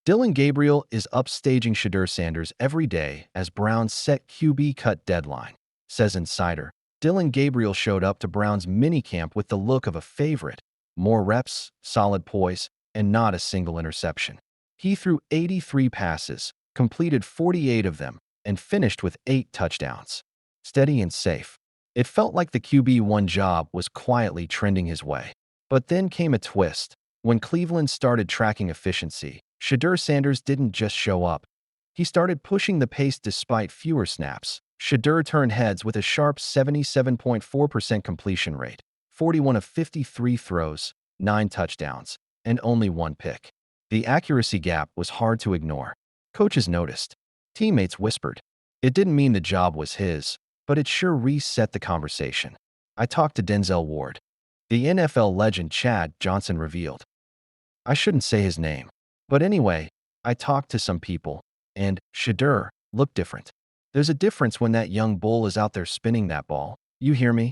Dillon Gabriel is upstaging Shedeur Sanders every day as Brown's set QB cut deadline, says Insider. Dillon Gabriel showed up to Brown's minicamp with the look of a favorite. More reps, solid poise, and not a single interception. He threw 83 passes, completed 48 of them, and finished with 8 touchdowns. Steady and safe. It felt like the QB1 job was quietly trending his way. But then came a twist. When Cleveland started tracking efficiency, Shedeur Sanders didn't just show up. He started pushing the pace despite fewer snaps. Shedeur turned heads with a sharp 77.4% completion rate, 41 of 53 throws, 9 touchdowns, and only 1 pick. The accuracy gap was hard to ignore. Coaches noticed. Teammates whispered. It didn't mean the job was his, but it sure reset the conversation. I talked to Denzel Ward. The NFL legend Chad Johnson revealed. I shouldn't say his name. But anyway, I talked to some people, and Shedeur looked different. There's a difference when that young bull is out there spinning that ball. You hear me?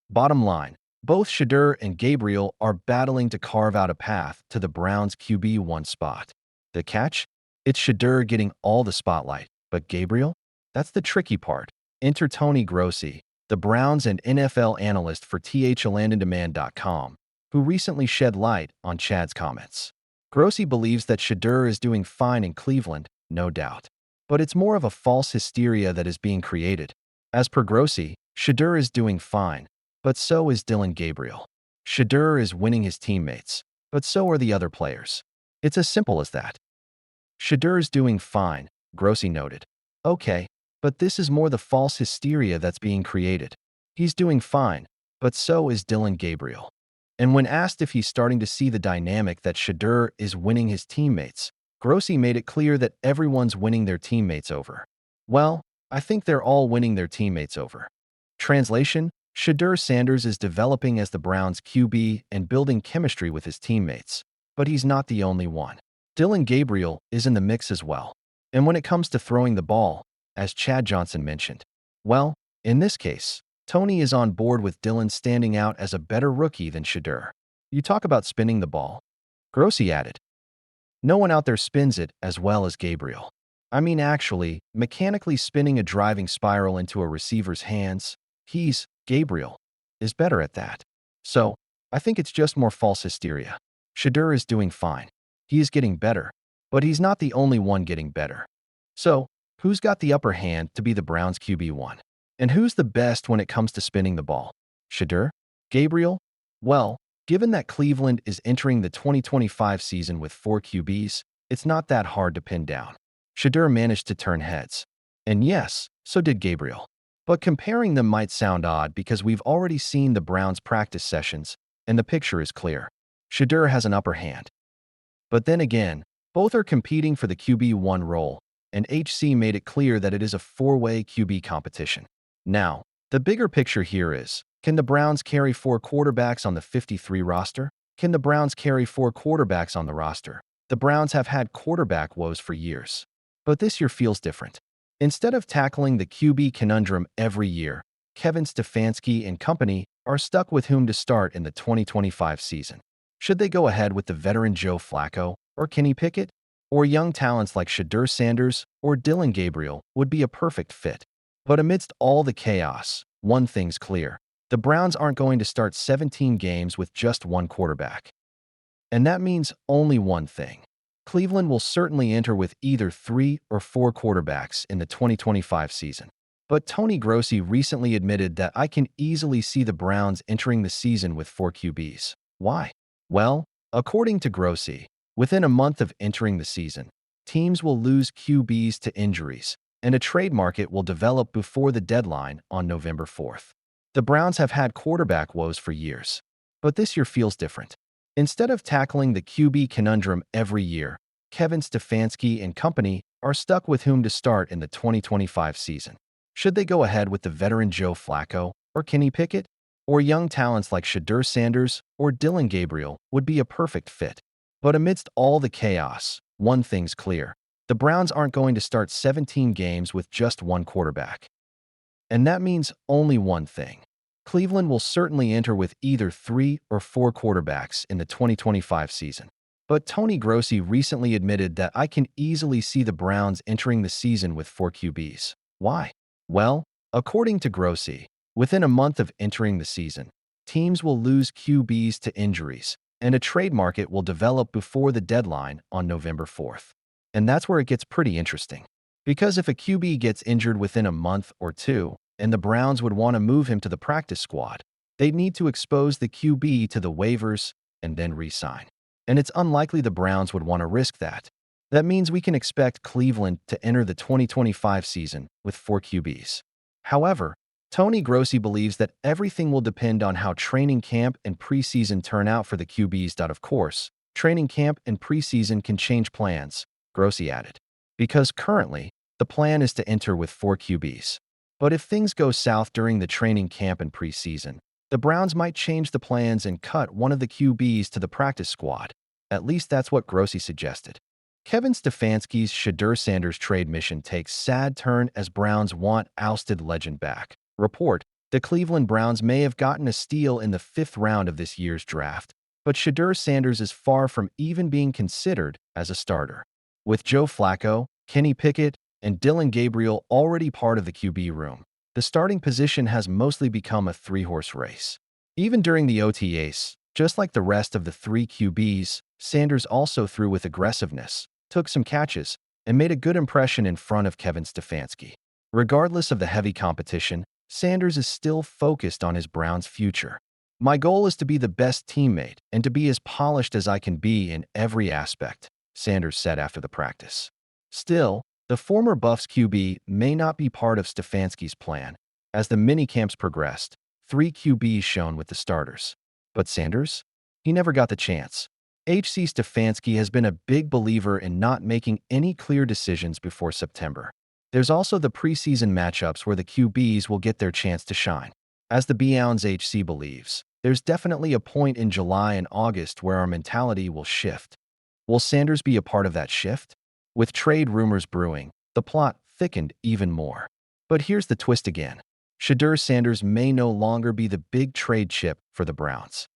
Bottom line, both Shedeur and Gabriel are battling to carve out a path to the Browns' QB1 spot. The catch? It's Shedeur getting all the spotlight, but Gabriel? That's the tricky part. Enter Tony Grossi, the Browns and NFL analyst for THLandondemand.com, who recently shed light on Chad's comments. Grossi believes that Shedeur is doing fine in Cleveland, no doubt. But it's more of a false hysteria that is being created. As per Grossi, Shedeur is doing fine, but so is Dillon Gabriel. Shedeur is winning his teammates, but so are the other players. It's as simple as that. Shedeur's doing fine, Grossi noted. Okay, but this is more the false hysteria that's being created. He's doing fine, but so is Dillon Gabriel. And when asked if he's starting to see the dynamic that Shedeur is winning his teammates, Grossi made it clear that everyone's winning their teammates over. Well, I think they're all winning their teammates over. Translation: Shedeur Sanders is developing as the Browns' QB and building chemistry with his teammates. But he's not the only one. Dillon Gabriel is in the mix as well. And when it comes to throwing the ball, as Chad Johnson mentioned, well, in this case, Tony is on board with Dillon standing out as a better rookie than Shedeur. You talk about spinning the ball. Grossi added. No one out there spins it as well as Gabriel. I mean actually, mechanically spinning a driving spiral into a receiver's hands, Gabriel, is better at that. So, I think it's just more false hysteria. Shedeur is doing fine. He is getting better, but he's not the only one getting better. So, who's got the upper hand to be the Browns' QB1? And who's the best when it comes to spinning the ball? Shedeur? Gabriel? Well, given that Cleveland is entering the 2025 season with 4 QBs, it's not that hard to pin down. Shedeur managed to turn heads. And yes, so did Gabriel. But comparing them might sound odd because we've already seen the Browns' practice sessions, and the picture is clear. Shedeur has an upper hand. But then again, both are competing for the QB1 role, and HC made it clear that it is a 4-way QB competition. Now, the bigger picture here is, can the Browns carry 4 quarterbacks on the 53 roster? Can the Browns carry 4 quarterbacks on the roster? The Browns have had quarterback woes for years. But this year feels different. Instead of tackling the QB conundrum every year, Kevin Stefanski and company are stuck with whom to start in the 2025 season. Should they go ahead with the veteran Joe Flacco or Kenny Pickett? Or young talents like Shedeur Sanders or Dillon Gabriel would be a perfect fit. But amidst all the chaos, one thing's clear. The Browns aren't going to start 17 games with just one quarterback. And that means only one thing. Cleveland will certainly enter with either 3 or 4 quarterbacks in the 2025 season. But Tony Grossi recently admitted that I can easily see the Browns entering the season with 4 QBs. Why? Well, according to Grossi, within a month of entering the season, teams will lose QBs to injuries, and a trade market will develop before the deadline on November 4th. The Browns have had quarterback woes for years, but this year feels different. Instead of tackling the QB conundrum every year, Kevin Stefanski and company are stuck with whom to start in the 2025 season. Should they go ahead with the veteran Joe Flacco or Kenny Pickett? Or young talents like Shedeur Sanders or Dillon Gabriel would be a perfect fit. But amidst all the chaos, one thing's clear. The Browns aren't going to start 17 games with just one quarterback. And that means only one thing. Cleveland will certainly enter with either 3 or 4 quarterbacks in the 2025 season. But Tony Grossi recently admitted that I can easily see the Browns entering the season with 4 QBs. Why? Well, according to Grossi, within a month of entering the season, teams will lose QBs to injuries, and a trade market will develop before the deadline on November 4th. And that's where it gets pretty interesting. Because if a QB gets injured within a month or two, and the Browns would want to move him to the practice squad, they'd need to expose the QB to the waivers and then re-sign. And it's unlikely the Browns would want to risk that. That means we can expect Cleveland to enter the 2025 season with 4 QBs. However, Tony Grossi believes that everything will depend on how training camp and preseason turn out for the QBs. Of course, training camp and preseason can change plans, Grossi added, because currently, the plan is to enter with 4 QBs. But if things go south during the training camp and preseason, the Browns might change the plans and cut one of the QBs to the practice squad. At least that's what Grossi suggested. Kevin Stefanski's Shedeur Sanders trade mission takes sad turn as Browns want ousted legend back. Report, the Cleveland Browns may have gotten a steal in the 5th round of this year's draft, but Shedeur Sanders is far from even being considered as a starter. With Joe Flacco, Kenny Pickett, and Dillon Gabriel already part of the QB room, the starting position has mostly become a 3-horse race. Even during the OTAs, just like the rest of the 3 QBs, Sanders also threw with aggressiveness, took some catches, and made a good impression in front of Kevin Stefanski. Regardless of the heavy competition, Sanders is still focused on his Browns' future. My goal is to be the best teammate and to be as polished as I can be in every aspect, Sanders said after the practice. Still, the former Buffs QB may not be part of Stefanski's plan. As the minicamps progressed, 3 QBs shone with the starters. But Sanders? He never got the chance. HC Stefanski has been a big believer in not making any clear decisions before September. There's also the preseason matchups where the QBs will get their chance to shine. As the Browns HC believes, there's definitely a point in July and August where our mentality will shift. Will Sanders be a part of that shift? With trade rumors brewing, the plot thickened even more. But here's the twist again. Shedeur Sanders may no longer be the big trade chip for the Browns.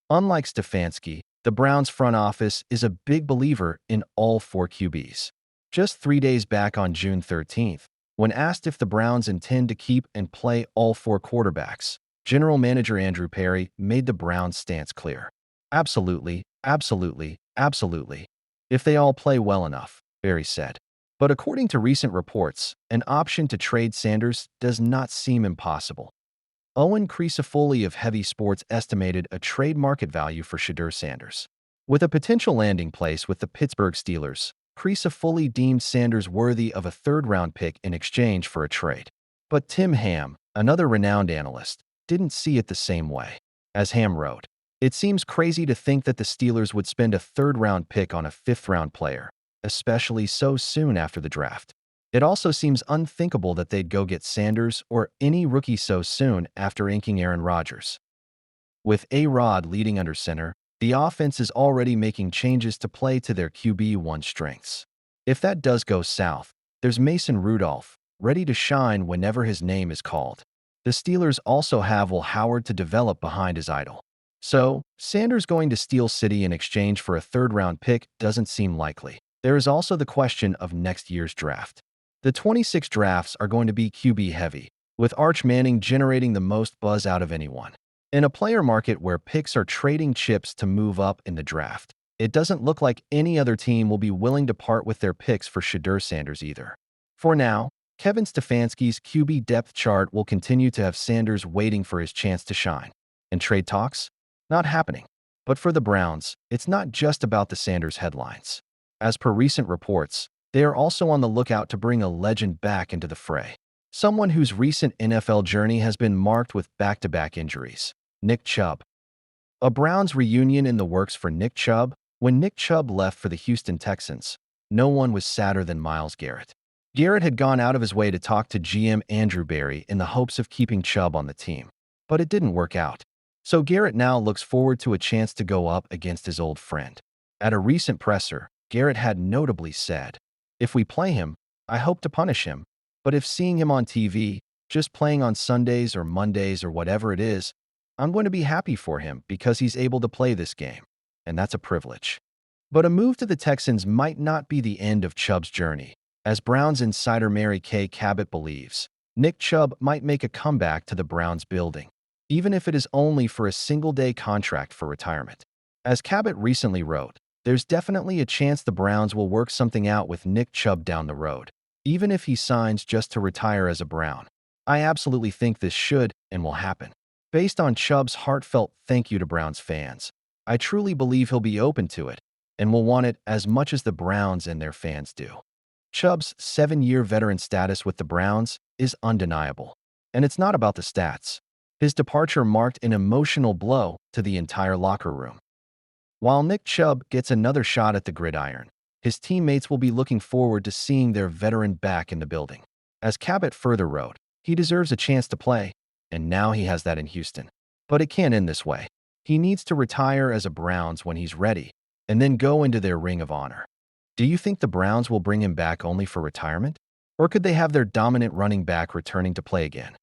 Unlike Stefanski, the Browns front office is a big believer in all 4 QBs. Just 3 days back on June 13th, when asked if the Browns intend to keep and play all 4 quarterbacks, General Manager Andrew Perry made the Browns' stance clear. Absolutely, absolutely, absolutely. If they all play well enough, Perry said. But according to recent reports, an option to trade Sanders does not seem impossible. Owen Crisafulli of Heavy Sports estimated a trade market value for Shedeur Sanders. With a potential landing place with the Pittsburgh Steelers, Crisafulli deemed Sanders worthy of a 3rd-round pick in exchange for a trade. But Tim Ham, another renowned analyst, didn't see it the same way. As Ham wrote, "It seems crazy to think that the Steelers would spend a 3rd-round pick on a 5th-round player, especially so soon after the draft. It also seems unthinkable that they'd go get Sanders or any rookie so soon after inking Aaron Rodgers." With A-Rod leading under center, the offense is already making changes to play to their QB1 strengths. If that does go south, there's Mason Rudolph, ready to shine whenever his name is called. The Steelers also have Will Howard to develop behind his idol. So, Sanders going to Steel City in exchange for a 3rd-round pick doesn't seem likely. There is also the question of next year's draft. The 26 drafts are going to be QB heavy, with Arch Manning generating the most buzz out of anyone. In a player market where picks are trading chips to move up in the draft, it doesn't look like any other team will be willing to part with their picks for Shedeur Sanders either. For now, Kevin Stefanski's QB depth chart will continue to have Sanders waiting for his chance to shine. And trade talks? Not happening. But for the Browns, it's not just about the Sanders headlines. As per recent reports, they are also on the lookout to bring a legend back into the fray. Someone whose recent NFL journey has been marked with back-to-back injuries. Nick Chubb. A Browns reunion in the works for Nick Chubb. When Nick Chubb left for the Houston Texans, no one was sadder than Myles Garrett. Garrett had gone out of his way to talk to GM Andrew Berry in the hopes of keeping Chubb on the team, but it didn't work out. So Garrett now looks forward to a chance to go up against his old friend. At a recent presser, Garrett had notably said, "If we play him, I hope to punish him, but if seeing him on TV, just playing on Sundays or Mondays or whatever it is, I'm going to be happy for him because he's able to play this game, and that's a privilege." But a move to the Texans might not be the end of Chubb's journey. As Browns insider Mary Kay Cabot believes, Nick Chubb might make a comeback to the Browns building, even if it is only for a single-day contract for retirement. As Cabot recently wrote, there's definitely a chance the Browns will work something out with Nick Chubb down the road, even if he signs just to retire as a Brown. I absolutely think this should and will happen. Based on Chubb's heartfelt thank you to Browns fans, I truly believe he'll be open to it and will want it as much as the Browns and their fans do. Chubb's 7-year veteran status with the Browns is undeniable, and it's not about the stats. His departure marked an emotional blow to the entire locker room. While Nick Chubb gets another shot at the gridiron, his teammates will be looking forward to seeing their veteran back in the building. As Cabot further wrote, he deserves a chance to play, and now he has that in Houston. But it can't end this way. He needs to retire as a Browns when he's ready, and then go into their ring of honor. Do you think the Browns will bring him back only for retirement? Or could they have their dominant running back returning to play again?